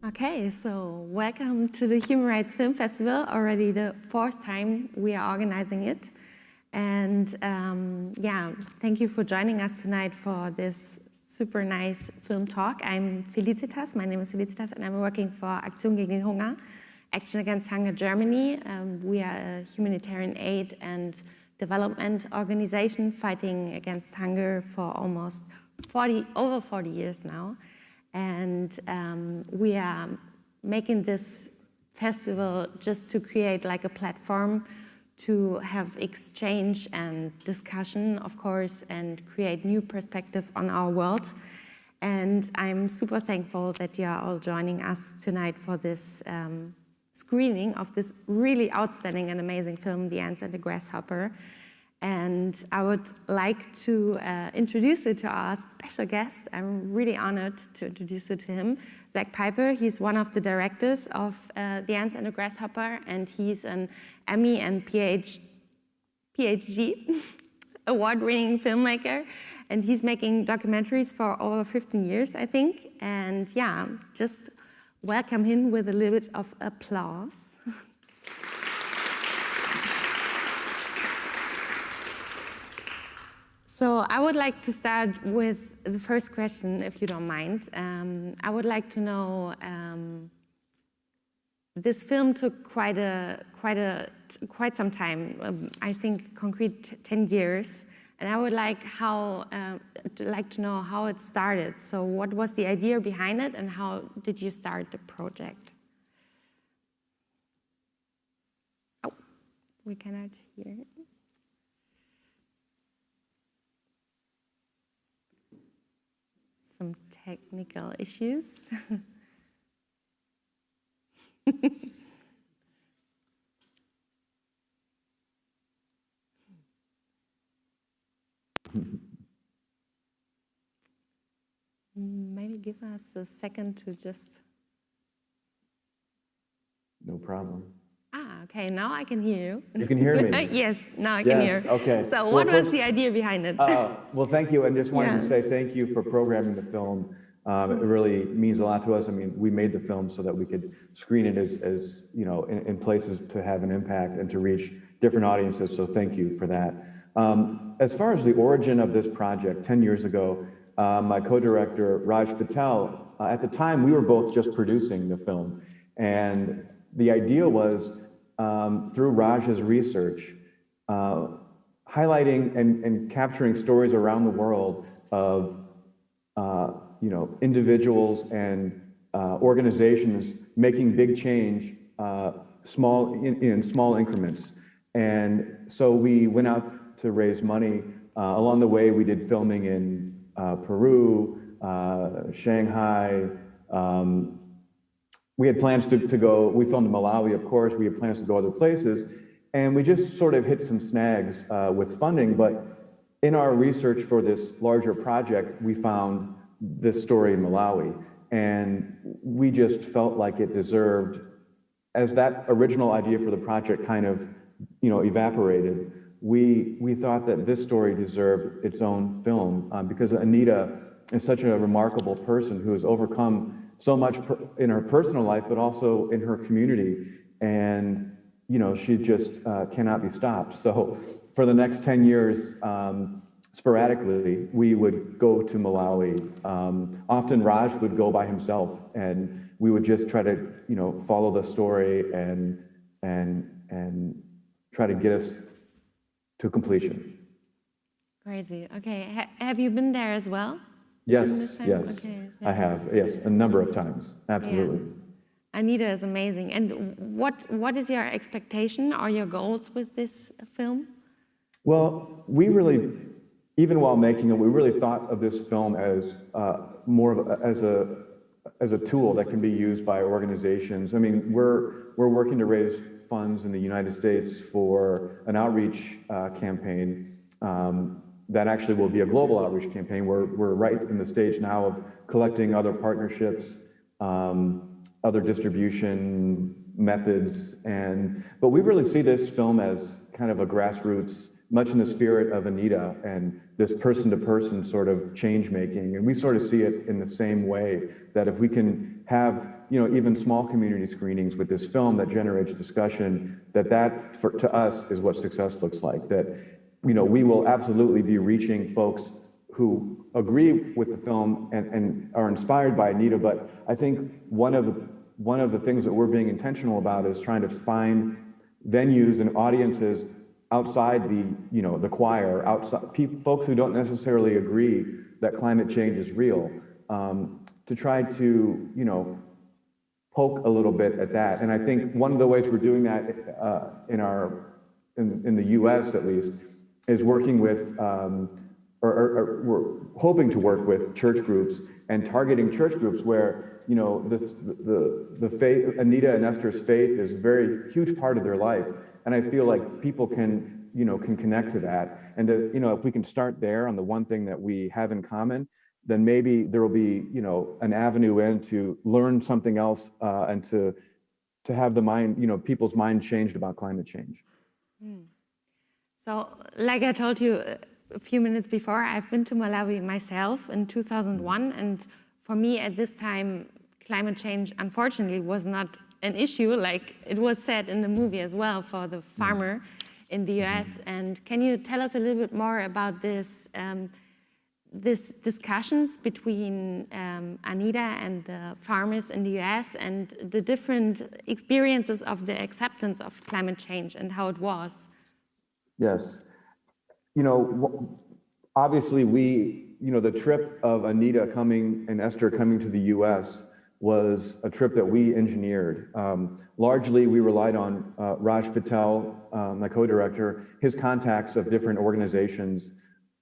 Okay, so welcome to the Human Rights Film Festival, already the 4th time we are organizing it. And yeah, thank you for joining us tonight for this super nice film talk. I'm Felicitas, my name is Felicitas, and I'm working for Aktion gegen Hunger, Action Against Hunger Germany. We are a humanitarian aid and development organization fighting against hunger for almost over 40 years now. And we are making this festival just to create like a platform to have exchange and discussion, of course, and create new perspective on our world. And I'm super thankful that you are all joining us tonight for this screening of this really outstanding and amazing film, The Ants and the Grasshopper. And I would like to introduce it to our special guest. I'm really honored to introduce it to him, Zak Piper. He's one of the directors of The Ants and the Grasshopper, and he's an Emmy and PhD award-winning filmmaker. And he's making documentaries for over 15 years, I think. And yeah, just welcome him with a little bit of applause. So I would like to start with the first question, if you don't mind. I would like to know, this film took quite some time. I think concrete 10 years, and I would like to know how it started. So what was the idea behind it, and how did you start the project? Oh, we cannot hear it. Some technical issues. Maybe give us a second to just... No problem. Ah, okay, now I can hear you. You can hear me? Yes, now I can hear. Okay. So what was the idea behind it? Well, thank you, and just wanted to say thank you for programming the film. It really means a lot to us. I mean, we made the film so that we could screen it as you know, in places to have an impact and to reach different audiences, so thank you for that. As far as the origin of this project, 10 years ago, my co-director, Raj Patel, at the time we were both just producing the film, and the idea was, through Raj's research, highlighting and capturing stories around the world of you know, individuals and organizations making big change in small increments. And so we went out to raise money. Along the way, we did filming in Peru, Shanghai. We had plans to go, we filmed in Malawi, of course, we had plans to go other places, and we just sort of hit some snags with funding, but in our research for this larger project, we found this story in Malawi, and we just felt like it deserved, as that original idea for the project kind of, you know, evaporated, we thought that this story deserved its own film, because Anita is such a remarkable person who has overcome so much in her personal life, but also in her community. And, you know, she just cannot be stopped. So for the next 10 years, sporadically, we would go to Malawi. Often Raj would go by himself, and we would just try to, you know, follow the story and try to get us to completion. Crazy. Okay. Have you been there as well? Yes, yes, okay, I have, yes, a number of times, absolutely. Yeah. Anita is amazing. And what is your expectation or your goals with this film? Well, we really, even while making it, we really thought of this film as more of as a tool that can be used by organizations. I mean, we're working to raise funds in the United States for an outreach campaign. That actually will be a global outreach campaign. We're right in the stage now of collecting other partnerships, other distribution methods, but we really see this film as kind of a grassroots, much in the spirit of Anita and this person-to-person sort of change making. And we sort of see it in the same way, that if we can have, even small community screenings with this film that generates discussion, to us is what success looks like. That, we will absolutely be reaching folks who agree with the film and are inspired by Anita, but I think one of the things that we're being intentional about is trying to find venues and audiences outside the choir, outside folks who don't necessarily agree that climate change is real, to try to, poke a little bit at that. And I think one of the ways we're doing that in the U.S. at least is working with, or we're hoping to work with church groups and targeting church groups where, the faith, Anita and Esther's faith is a very huge part of their life. And I feel like people can connect to that. And if we can start there on the one thing that we have in common, then maybe there will be, an avenue in to learn something else and to have the mind, people's mind changed about climate change. So, like I told you a few minutes before, I've been to Malawi myself in 2001, and for me at this time, climate change, unfortunately, was not an issue, like it was said in the movie as well, for the farmer in the US. And can you tell us a little bit more about this discussions between Anita and the farmers in the US and the different experiences of the acceptance of climate change and how it was? Yes. Obviously the trip of Anita and Esther coming to the US was a trip that we engineered. Largely, we relied on Raj Patel, my co-director, his contacts of different organizations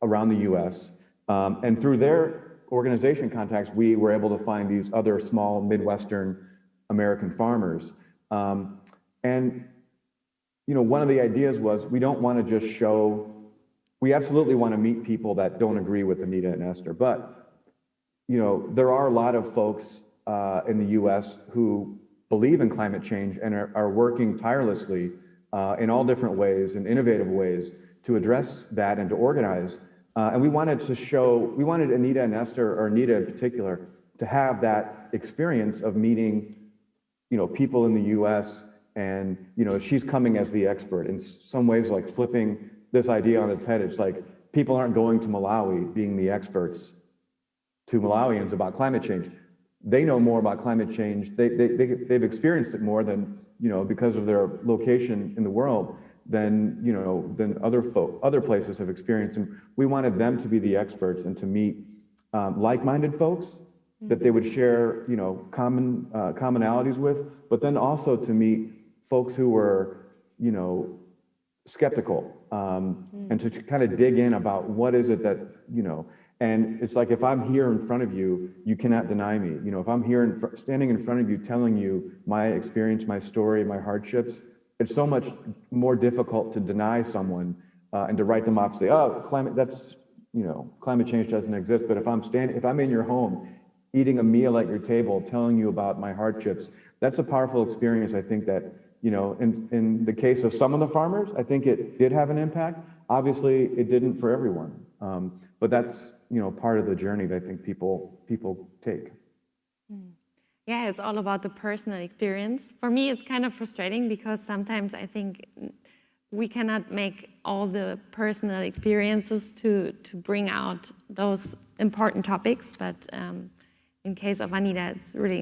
around the US. And through their organization contacts, we were able to find these other small Midwestern American farmers. And one of the ideas was we don't want to just we absolutely want to meet people that don't agree with Anita and Esther, but there are a lot of folks in the US who believe in climate change and are working tirelessly in all different ways and innovative ways to address that and to organize. And we wanted Anita and Esther, or Anita in particular, to have that experience of meeting, people in the US, and, she's coming as the expert. In some ways, like flipping this idea on its head. It's like people aren't going to Malawi being the experts to Malawians about climate change. They know more about climate change. They've experienced it more than, because of their location in the world, than other places have experienced. And we wanted them to be the experts and to meet like-minded folks that they would share, commonalities with, but then also to meet folks who were, skeptical, and to kind of dig in about what is it that, and it's like, if I'm here in front of you, you cannot deny me. If I'm here standing in front of you, telling you my experience, my story, my hardships, it's so much more difficult to deny someone and to write them off, say, oh, climate change doesn't exist. But if I'm in your home, eating a meal at your table, telling you about my hardships, that's a powerful experience. I think that, in the case of some of the farmers, I think it did have an impact. Obviously, it didn't for everyone. But that's, part of the journey that I think people take. Yeah, it's all about the personal experience. For me, it's kind of frustrating because sometimes I think we cannot make all the personal experiences to bring out those important topics. But in case of Anita, it's really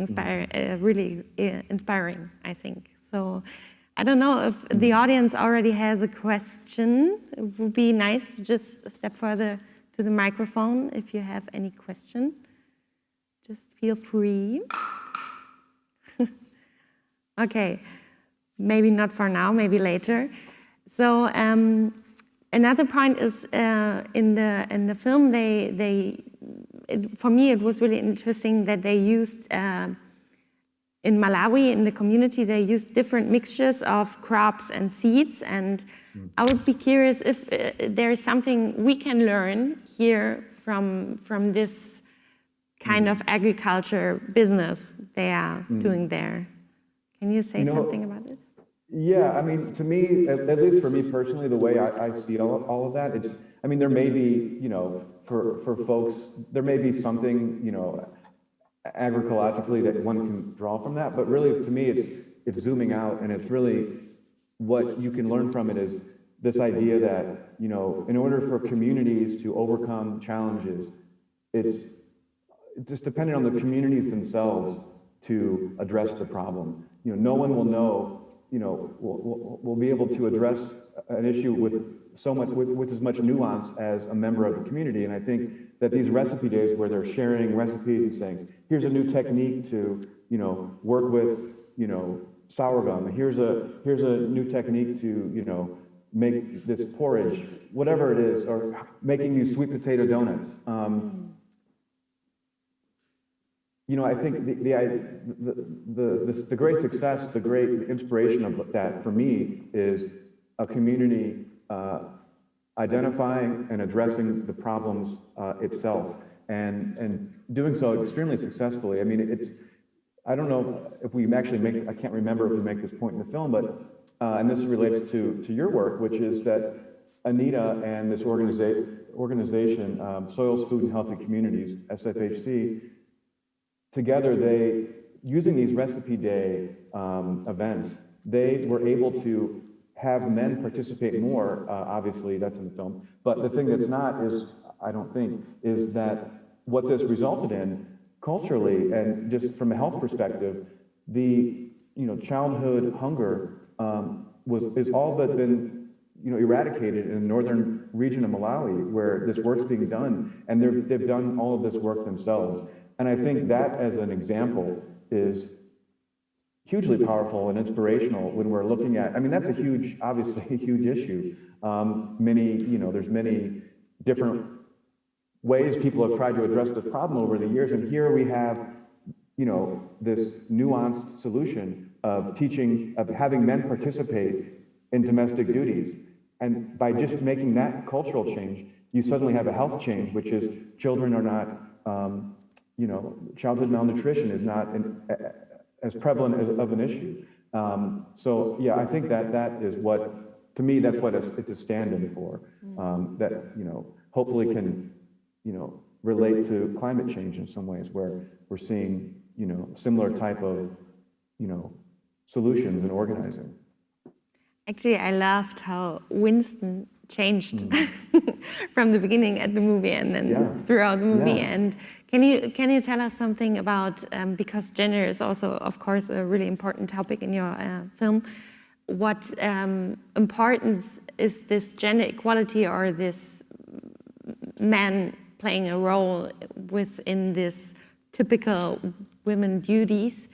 inspiring, I think. So I don't know if the audience already has a question. It would be nice to just step further to the microphone if you have any question. Just feel free. Okay, maybe not for now, maybe later. So another point is in the film, for me it was really interesting that they used in Malawi, in the community, they used different mixtures of crops and seeds, and I would be curious if there is something we can learn here from this kind of agriculture business they are doing there. Can you say something about it? Yeah, I mean, to me, at least for me personally, the way I see all of that, there may be, for folks, there may be something, agricologically that one can draw from that, but really to me it's zooming out, and it's really what you can learn from it is this idea that, you know, in order for communities to overcome challenges, it's just dependent on the communities themselves to address the problem. You know, no one will know, you know, will be able to address an issue with so much, with as much nuance as a member of the community. And I think that these recipe days where they're sharing recipes and saying, here's a new technique to, you know, work with, you know, sorghum. Here's a new technique to, you know, make this porridge, whatever it is, or making these sweet potato donuts. You know, I think the great success, the great inspiration of that for me is a community identifying and addressing the problems itself, and doing so extremely successfully. I mean, I don't know if we actually make, I can't remember if we make this point in the film, but, and this relates to your work, which is that Anita and this organization, Soils, Food, and Healthy Communities, SFHC, together they, using these recipe day events, they were able to have men participate more, obviously that's in the film, but the thing that's not is, I don't think, is that what this resulted in culturally and just from a health perspective, the, you know, childhood hunger is all but been, you know, eradicated in the northern region of Malawi where this work's being done, and they've done all of this work themselves. And I think that as an example is hugely powerful and inspirational when we're looking at, I mean, that's a huge, obviously a huge issue. You know, there's many different ways people have tried to address the problem over the years. And here we have, you know, this nuanced solution of teaching, of having men participate in domestic duties. And by just making that cultural change, you suddenly have a health change, which is children are not, you know, childhood malnutrition is not as prevalent of an issue. So yeah, I think that is what, to me, that's what it's a stand-in for, that, you know, hopefully can, you know, relate to climate change in some ways where we're seeing, you know, similar type of, you know, solutions and organizing. Actually, I loved how Winston changed from the beginning at the movie and then throughout the movie. Yeah. And can you tell us something about, because gender is also, of course, a really important topic in your film, what importance is this gender equality or this man playing a role within this typical women duties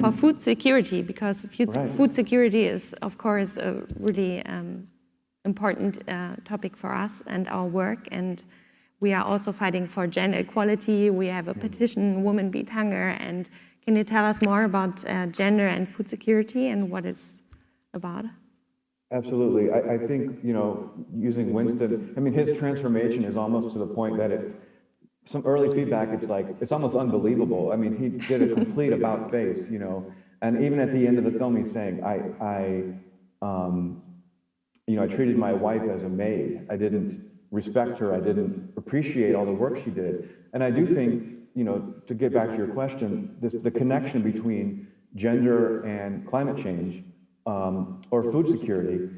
for food security, because food security is, of course, a really important topic for us and our work, and we are also fighting for gender equality. We have a petition, Women Beat Hunger, and can you tell us more about gender and food security and what it's about? Absolutely. I think, you know, using Winston, I mean, his transformation is almost to the point that some early feedback, it's like, it's almost unbelievable. I mean, he did a complete about face, you know, and even at the end of the film, he's saying, you know, I treated my wife as a maid. I didn't respect her. I didn't appreciate all the work she did. And I do think, you know, to get back to your question, the connection between gender and climate change, or food security,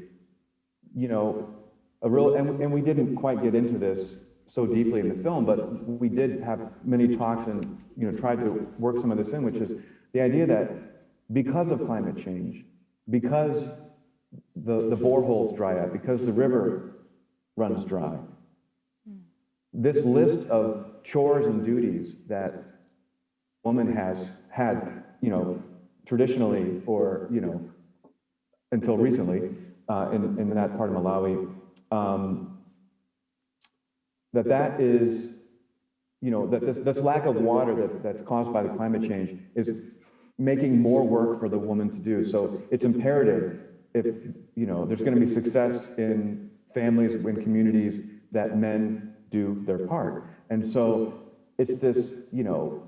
you know, and we didn't quite get into this so deeply in the film, but we did have many talks and, you know, tried to work some of this in, which is the idea that because of climate change, because the boreholes dry up, because the river runs dry, this list of chores and duties that woman has had, you know, traditionally, or, you know, until recently, in that part of Malawi, that is, you know, that this lack of water that's caused by the climate change is making more work for the woman to do. So it's imperative, if, you know, there's going to be success in families, in communities, that men do their part. And so it's this, you know,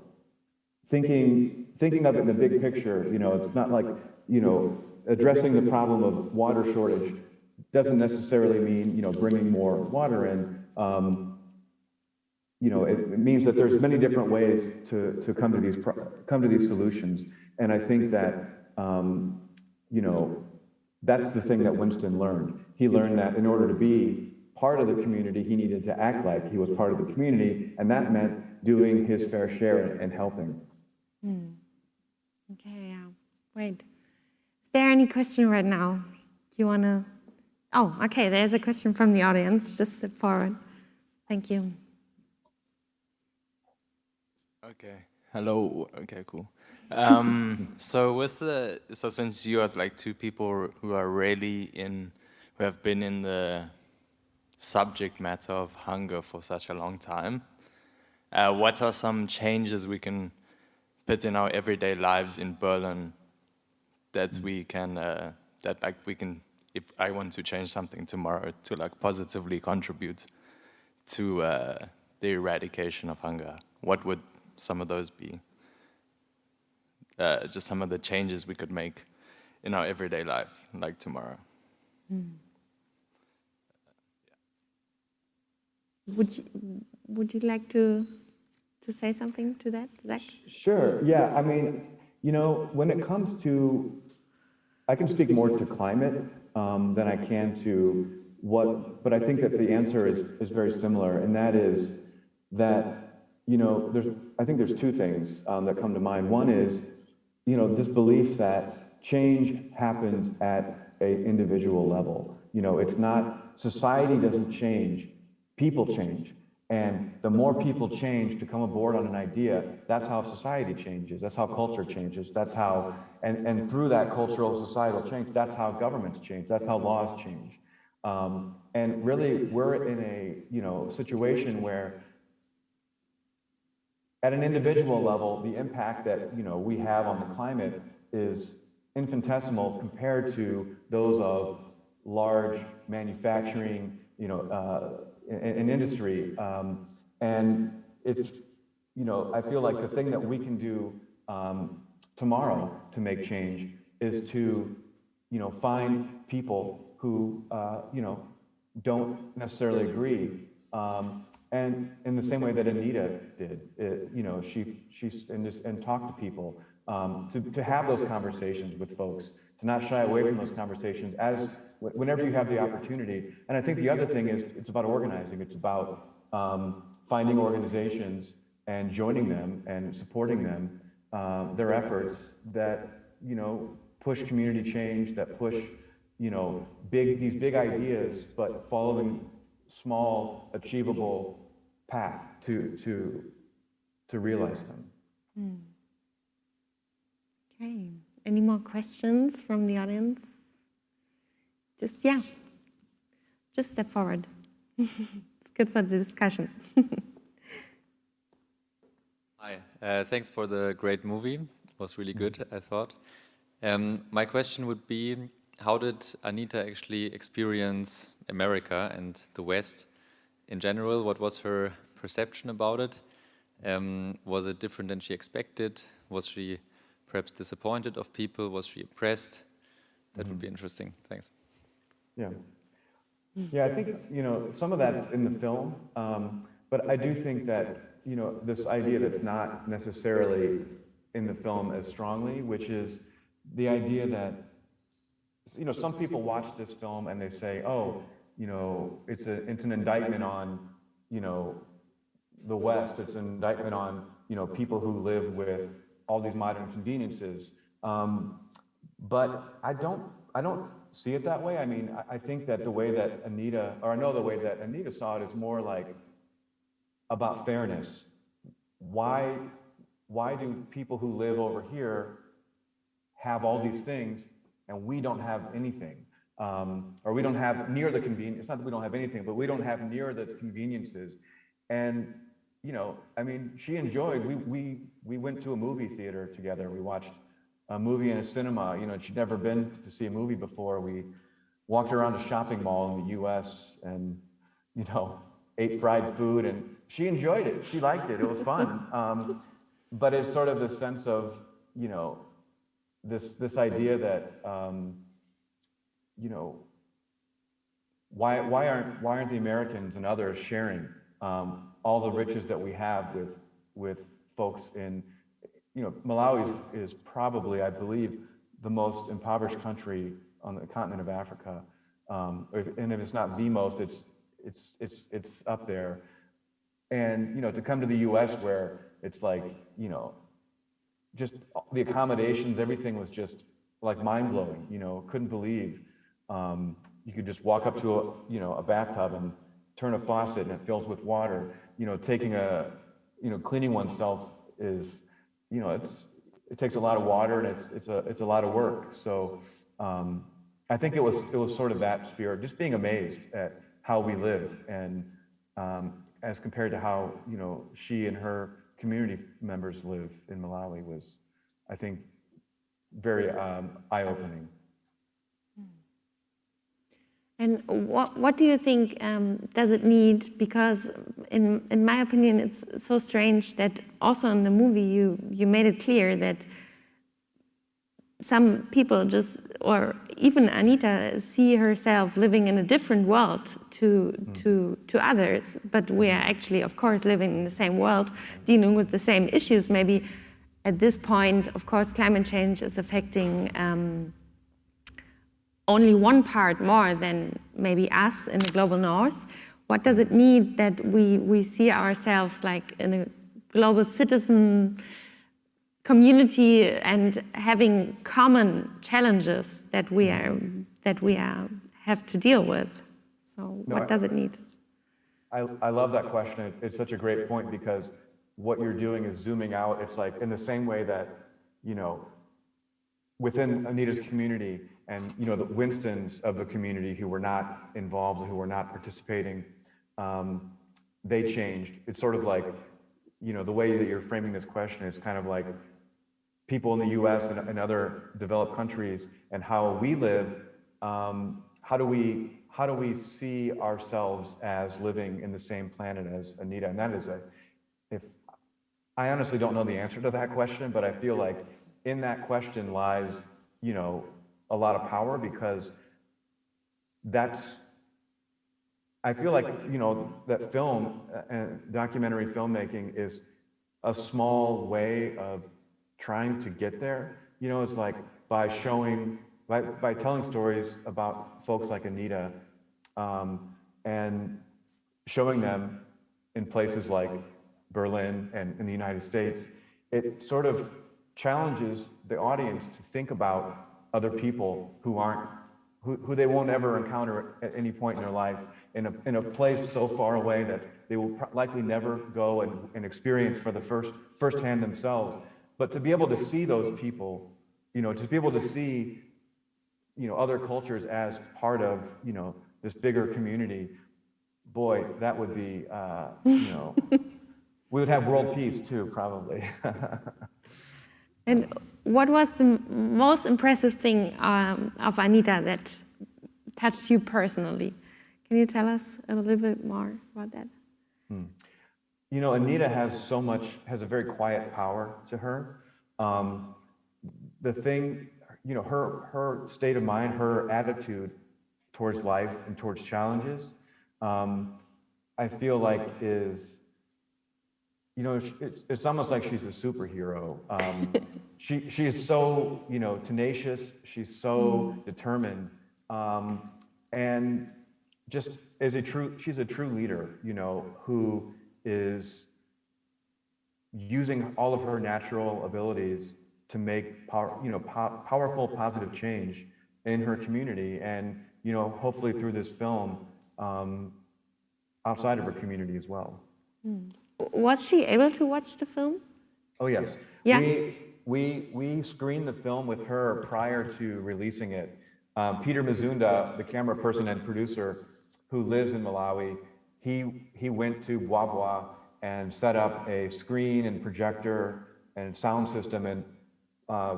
thinking of it in the big picture. You know, it's not like, you know, addressing the problem of water shortage doesn't necessarily mean, you know, bringing more water in. it means that there's many different ways to come to these solutions. And I think that, that's the thing that Winston learned. He learned that in order to be part of the community, he needed to act like he was part of the community, and that meant doing his fair share and helping. Okay, yeah, great. Is there any question right now? You want to? Oh, okay, there's a question from the audience. Just step forward. Thank you. Okay. Hello. Okay. Cool. So since you are like two people who are really who have been in the subject matter of hunger for such a long time, what are some changes we can put in our everyday lives in Berlin that we can if I want to change something tomorrow to like positively contribute to the eradication of hunger, what would some of those be? Just some of the changes we could make in our everyday life, like tomorrow. Would you like to say something to that, Zach? Sure. Yeah. I mean, when it comes to, I can speak more to climate than I can to but I think that the answer is very similar, and that is that, I think there's two things that come to mind. One is, this belief that change happens at an individual level. It's not, society doesn't change, people change. And the more people change to come aboard on an idea, that's how society changes. That's how culture changes. That's how, and through that cultural societal change, that's how governments change. That's how laws change. And really, we're in a, situation where at an individual level, the impact that, we have on the climate is infinitesimal compared to those of large manufacturing, in industry. And it's, I feel like the thing that we can do tomorrow to make change is to, find people who, don't necessarily agree. And in the same way that Anita did, she talked to people, to have those conversations with folks, to not shy away from those conversations whenever you have the opportunity. And I think the other thing is it's about organizing. It's about finding organizations and joining them and supporting them, their efforts that, push community change, that push, these big ideas, but following small, achievable path to realize them. Okay. Any more questions from the audience? Just step forward. It's good for the discussion. Hi, thanks for the great movie. It was really good, I thought. My question would be, how did Anita actually experience America and the West in general? What was her perception about it? Was it different than she expected? Was she perhaps disappointed of people? Was she impressed? That would be interesting. Thanks. Yeah. Yeah, I think, some of that's in the film, but I do think that, this idea that's not necessarily in the film as strongly, which is the idea that, some people watch this film and they say, oh, it's an indictment on, the West. It's an indictment on, people who live with all these modern conveniences. But I don't see it that way. I mean, I think that the way that Anita, or I know the way that Anita saw it is more like about fairness. Why do people who live over here have all these things and we don't have anything? Or we don't have near the convenience. It's not that we don't have anything, but we don't have near the conveniences. And, I mean, she enjoyed, we went to a movie theater together. We watched a movie in a cinema. She'd never been to see a movie before. We walked around a shopping mall in the US and, ate fried food, and she enjoyed it. She liked it. It was fun. But it's sort of the sense of, this idea that, why aren't the Americans and others sharing all the riches that we have with folks in, Malawi is probably, I believe, the most impoverished country on the continent of Africa. And if it's not the most, it's up there. And, to come to the US where it's like, just the accommodations, everything was just like mind blowing, couldn't believe. You could just walk up to a bathtub and turn a faucet and it fills with water. Taking cleaning oneself is, it takes a lot of water and it's a lot of work. So I think it was sort of that spirit, just being amazed at how we live, and as compared to how she and her community members live in Malawi was, I think, very eye-opening. And what do you think does it need? Because in my opinion, it's so strange that also in the movie you made it clear that some people just, or even Anita, see herself living in a different world to others. But we are actually, of course, living in the same world, dealing with the same issues. Maybe at this point, of course, climate change is affecting only one part more than maybe us in the global north. What does it need that we see ourselves like in a global citizen community and having common challenges that we have to deal with? So what does it need? I love that question. It's such a great point, because what you're doing is zooming out. It's like in the same way that, within Anita's community and, the Winstons of the community who were not involved, who were not participating, they changed. It's sort of like, the way that you're framing this question is kind of like people in the US and other developed countries and how we live. How do we see ourselves as living in the same planet as Anita? And that is I honestly don't know the answer to that question, but I feel like in that question lies, a lot of power, because I feel like, that film and documentary filmmaking is a small way of trying to get there. It's like by telling stories about folks like Anita, and showing them in places like Berlin and in the United States, it sort of challenges the audience to think about other people who they won't ever encounter at any point in their life, in a place so far away that they will likely never go and experience for the firsthand themselves. But to be able to see those people, to be able to see, other cultures as part of, this bigger community, boy, that would be, we would have world peace too, probably. And what was the most impressive thing of Anita that touched you personally? Can you tell us a little bit more about that? Anita has a very quiet power to her. The thing, her state of mind, her attitude towards life and towards challenges, I feel like is, it's almost like she's a superhero. She is so, tenacious. She's so determined, and just she's a true leader, who is using all of her natural abilities to make powerful, positive change in her community, and hopefully through this film, outside of her community as well. Was she able to watch the film? Oh yes. Yeah. We screened the film with her prior to releasing it. Peter Mizunda, the camera person and producer who lives in Malawi, he went to Bwabwa and set up a screen and projector and sound system and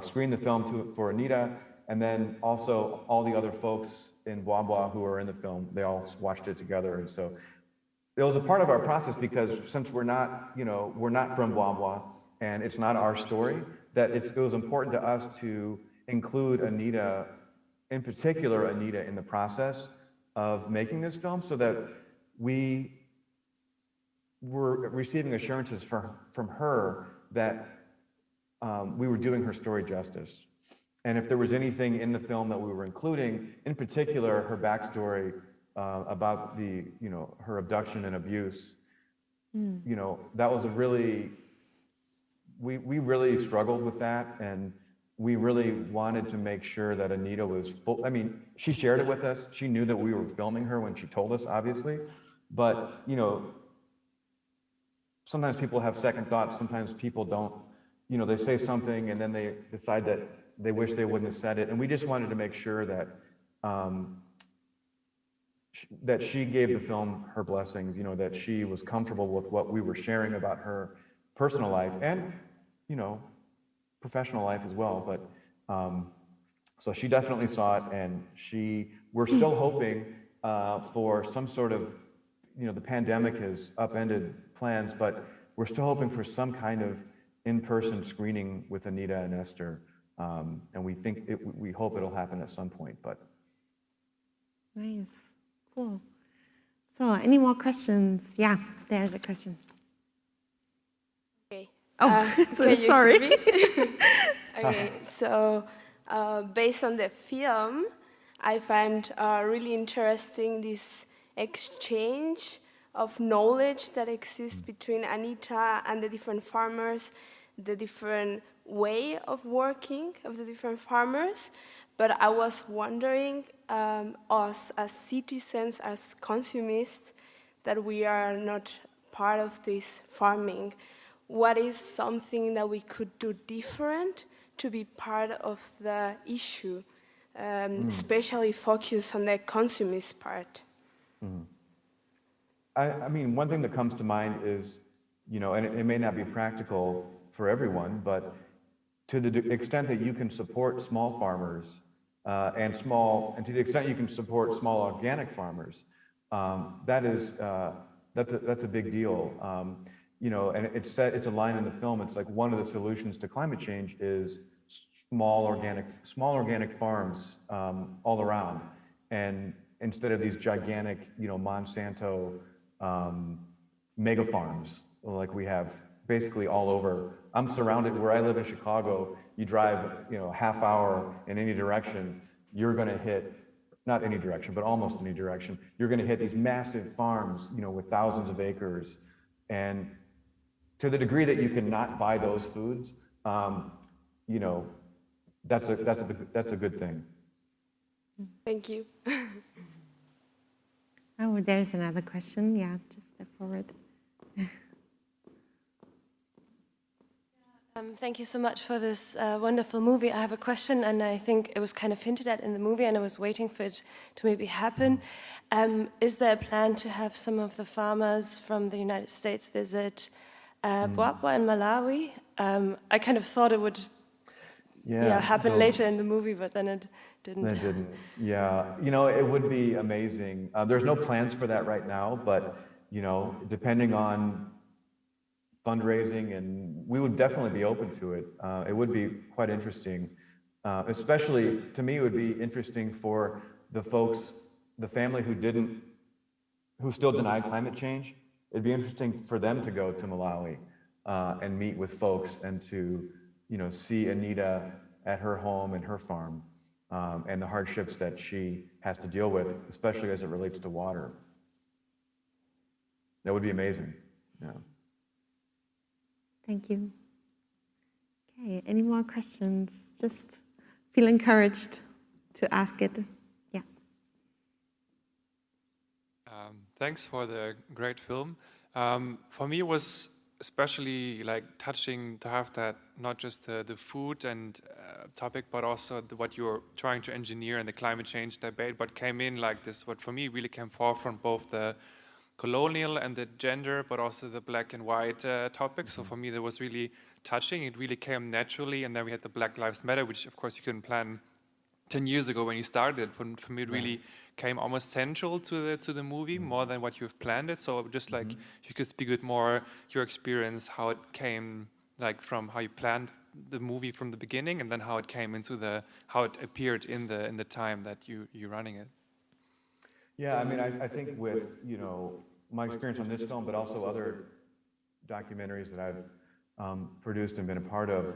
screened the film for Anita, and then also all the other folks in Bwabwa who were in the film. They all watched it together, and so it was a part of our process, because since we're not from Bwabwa and it's not our story, that it was important to us to include Anita, in particular Anita, in the process of making this film, so that we were receiving assurances from her that we were doing her story justice. And if there was anything in the film that we were including, in particular, her backstory about her abduction and abuse, that was we really struggled with that, and we really wanted to make sure that Anita was full. I mean, she shared it with us. She knew that we were filming her when she told us, obviously, but sometimes people have second thoughts. Sometimes people don't, they say something and then they decide that they wish they wouldn't have said it. And we just wanted to make sure that that she gave the film her blessings, that she was comfortable with what we were sharing about her personal life and, professional life as well. But so she definitely saw it, and we're still hoping for some sort of, the pandemic has upended plans, but we're still hoping for some kind of in-person screening with Anita and Esther. And we hope it'll happen at some point, but. Nice, cool. So any more questions? Yeah, there's a question. Okay. So sorry. Okay, so based on the film, I find really interesting this exchange of knowledge that exists between Anita and the different farmers, the different way of working of the different farmers. But I was wondering, us as citizens, as consumists, that we are not part of this farming, what is something that we could do different to be part of the issue, especially focus on the consumist part? I mean, one thing that comes to mind is, and it may not be practical for everyone, but to the extent that you can support small farmers and to the extent you can support small organic farmers, that's a big deal. And it's a line in the film. It's like one of the solutions to climate change is small organic farms all around, and instead of these gigantic, Monsanto mega farms like we have basically all over. I'm surrounded where I live in Chicago. You drive, half hour in any direction, you're going to hit, not any direction, but almost any direction. You're going to hit these massive farms, with thousands of acres, and to the degree that you can not buy those foods, that's a good thing. Thank you. Oh, there's another question. Yeah, just step forward. Thank you so much for this wonderful movie. I have a question, and I think it was kind of hinted at in the movie, and I was waiting for it to maybe happen. Is there a plan to have some of the farmers from the United States visit Boabwa and Malawi? I kind of thought it would happen later in the movie, but then it didn't. It didn't. Yeah, it would be amazing. There's no plans for that right now, but depending on fundraising, and we would definitely be open to it. It would be quite interesting, especially to me. It would be interesting for the folks, the family who still denied climate change. It'd be interesting for them to go to Malawi and meet with folks and to see Anita at her home and her farm, and the hardships that she has to deal with, especially as it relates to water. That would be amazing. Yeah. Thank you. Okay, any more questions? Just feel encouraged to ask it. Yeah. Thanks for the great film. For me, it was especially touching to have that, not just the food and topic, but also what you're trying to engineer in the climate change debate. What came in like this, what for me really came forefront, both the colonial and the gender, but also the black and white topic. So for me, that was really touching. It really came naturally. And then we had the Black Lives Matter, which of course you couldn't plan 10 years ago when you started. For me, it really came almost central to the movie, more than what you've planned it. So just you could speak with more your experience, how it came, from how you planned the movie from the beginning, and then how it came into how it appeared in the time that you're running it. Yeah, I mean, I think with, my experience on this film, but also other documentaries that I've produced and been a part of,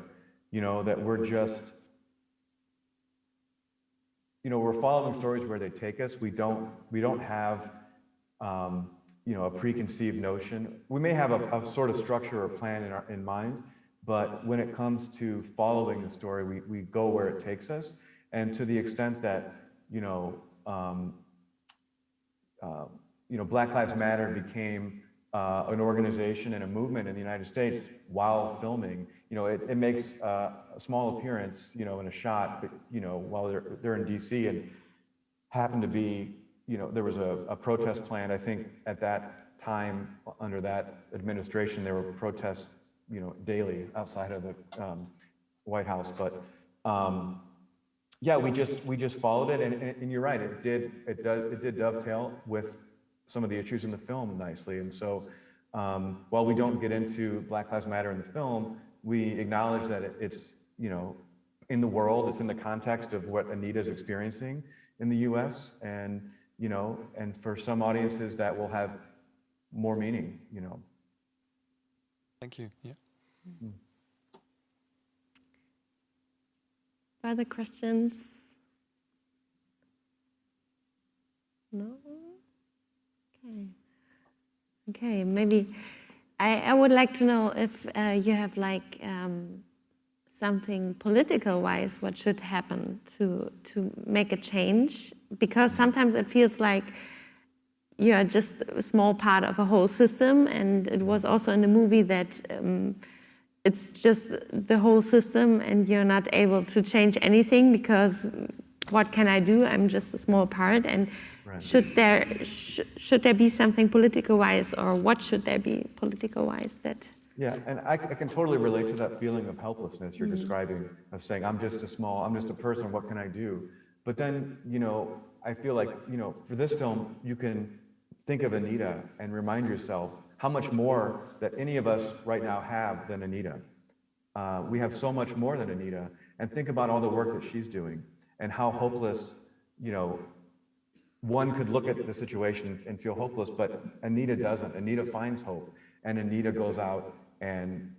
that we're just, we're following stories where they take us. We don't have, a preconceived notion. We may have a sort of structure or plan in mind, but when it comes to following the story, we go where it takes us. And to the extent that, Black Lives Matter became an organization and a movement in the United States while filming. It makes a small appearance, in a shot, but, while they're in DC, and happened to be, there was a protest planned. I think at that time, under that administration, there were protests, daily outside of the White House. But yeah, we just followed it, and you're right. It did dovetail with some of the issues in the film nicely. And so, while we don't get into Black Lives Matter in the film, we acknowledge that it's in the world, it's in the context of what Anita's experiencing in the U.S. and and for some audiences that will have more meaning. Thank you. Yeah. Mm-hmm. Further questions? No? Okay, maybe I would like to know if you have something political-wise, what should happen to make a change? Because sometimes it feels like you are just a small part of a whole system, and it was also in the movie that it's just the whole system and you're not able to change anything because what can I do? I'm just a small part. And right. Should there be something political-wise, or what should there be political-wise that... Yeah, and I can totally relate to that feeling of helplessness you're describing, of saying, I'm just a person, what can I do? But then, I feel like, for this film, you can think of Anita and remind yourself how much more that any of us right now have than Anita. We have so much more than Anita, and think about all the work that she's doing and how hopeless, one could look at the situation and feel hopeless, but Anita doesn't. Anita finds hope, and Anita goes out and,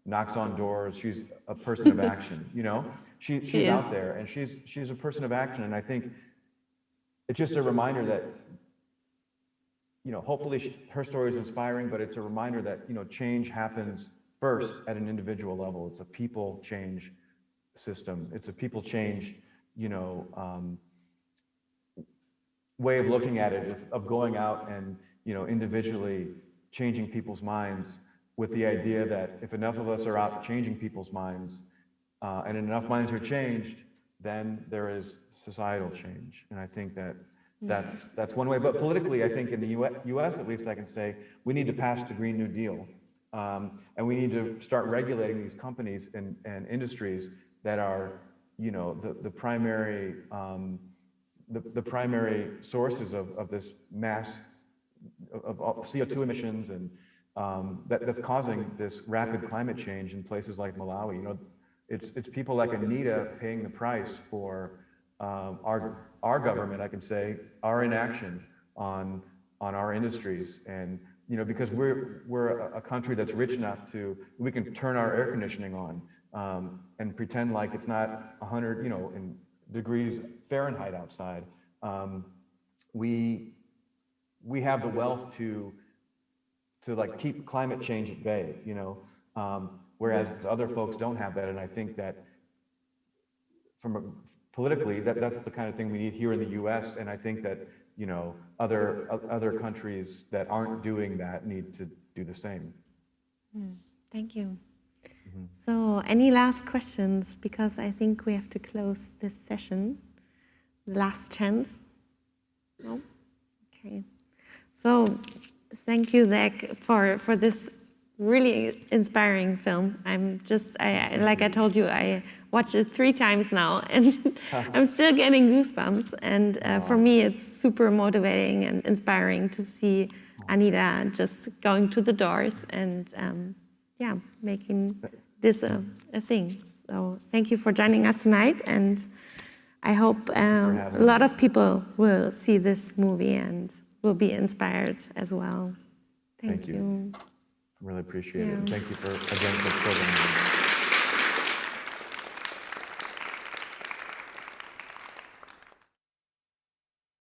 knocks on doors. She's a person of action, she's out there, and she's a person of action. And I think it's just a reminder that, hopefully her story is inspiring, but it's a reminder that, change happens first at an individual level. It's a people change system. It's a people change, way of looking at it, of going out and, individually changing people's minds, with the idea that if enough of us are out changing people's minds, and enough minds are changed, then there is societal change. And I think that that's one way. But politically, I think in the U.S. at least, I can say we need to pass the Green New Deal, and we need to start regulating these companies and industries that are, the primary the primary sources of this mass of CO2 emissions, and that's causing this rapid climate change in places like Malawi. It's people like Anita paying the price for our government, I can say, our inaction on our industries. And because we're a country that's rich enough we can turn our air conditioning on and pretend like it's not 100 in degrees Fahrenheit outside. We have the wealth to keep climate change at bay, whereas other folks don't have that. And I think that politically, that's the kind of thing we need here in the U.S. And I think that other countries that aren't doing that need to do the same. Thank you. Mm-hmm. So, any last questions? Because I think we have to close this session. Last chance. No? Okay. So, thank you, Zak, for this really inspiring film. Like I told you, I watched it 3 times now, and I'm still getting goosebumps. And for me, it's super motivating and inspiring to see Anita just going to the doors and making this a thing. So thank you for joining us tonight, and I hope a lot of people will see this movie and will be inspired as well. Thank Thank you. you. Really appreciate Yeah. it. And thank you for, again, for programming.